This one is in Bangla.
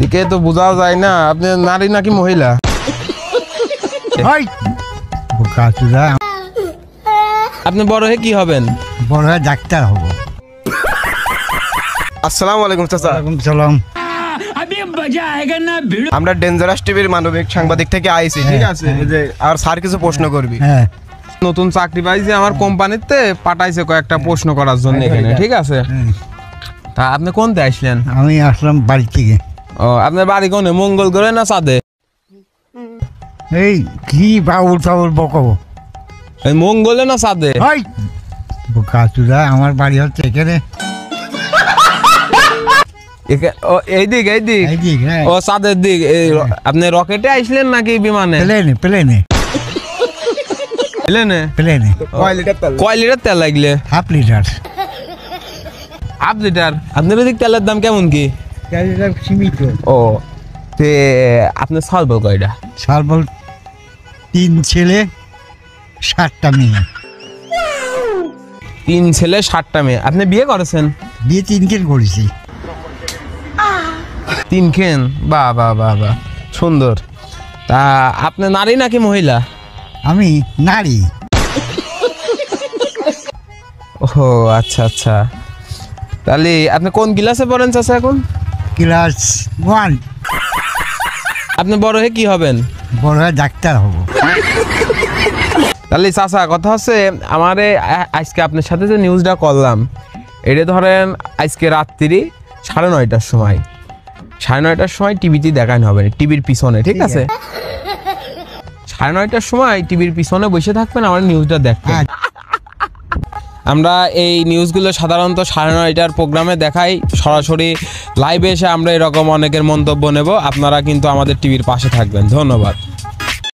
দিকে তো বোঝাও যায় না আপনি নারী নাকি মহিলা। আপনি বড় হয়ে কি হবেন? বড় হয়ে ডাক্তার হব। আসসালামু আলাইকুম চাচা। ওয়ালাইকুম সালাম। আমরা ডেঞ্জারাস টিভির মানবিক সাংবাদিক থেকে আইছি, ঠিক আছে? যে আর স্যার কিছু প্রশ্ন করবি। হ্যাঁ, নতুন চাকরি পাইছে আমার কোম্পানিতে, পাঠাইছে কয়েকটা প্রশ্ন করার জন্য এখানে, ঠিক আছে? তা আপনি কোনতে আসলেন? আমি আসলাম বাড়ি থেকে। ও, আপনার বাড়ি কোনে, মঙ্গল গ্রহে না চাঁদে? এই কি বাউল টাউল বকবো, এই মঙ্গলে না চাঁদে? কাচুরা আমার বাড়ি হচ্ছে এখানে। ও এইদিক এইদিক, ও চাঁদের দিক। আপনি রকেটে আসলেন নাকি বিমানে? প্লেনে প্লেনে প্লেনে প্লেনে। কয় লিটার তেল লাগলে? Half litre. Half litre? আপনার ওদিক তেলের দাম কেমন কি? সীমিত। ও, তে আপনার সাল বল কয়টা? সাল বল 3 ছেলে 7টা মেয়ে। 3 ছেলে 7টা মেয়ে। আপনি বিয়ে করেছেন? বিয়ে 3 কেন করেছি। 3 কেন? বাহ বাহ বাহ বাহ, সুন্দর। তা আপনি নারী নাকি মহিলা? আমি নারী। ও আচ্ছা আচ্ছা। তাহলে আপনি কোন ক্লাসে পড়েন চাচা এখন? ক্লাস 1। আপনি বড় হয়ে কি হবেন? বড় হয়ে ডাক্তার হব। তাহলে চাচা কথা হচ্ছে, আমারে আজকে আপনার সাথে যে নিউজটা করলাম, এটা ধরেন আজকে রাত্রি 9:30টার সময়, 9:30টার সময় টিভিতে দেখানো হবে, টিভির পিছনে, ঠিক আছে? 9:30টার সময় টিভির পিছনে বসে থাকবেন, আমার নিউজটা দেখবেন। আমরা এই নিউজগুলো সাধারণত 9:30টার প্রোগ্রামে দেখাই, সরাসরি লাইভে এসে আমরা এরকম অনেকের মন্তব্য নেব। আপনারা কিন্তু আমাদের টিভির পাশে থাকবেন। ধন্যবাদ।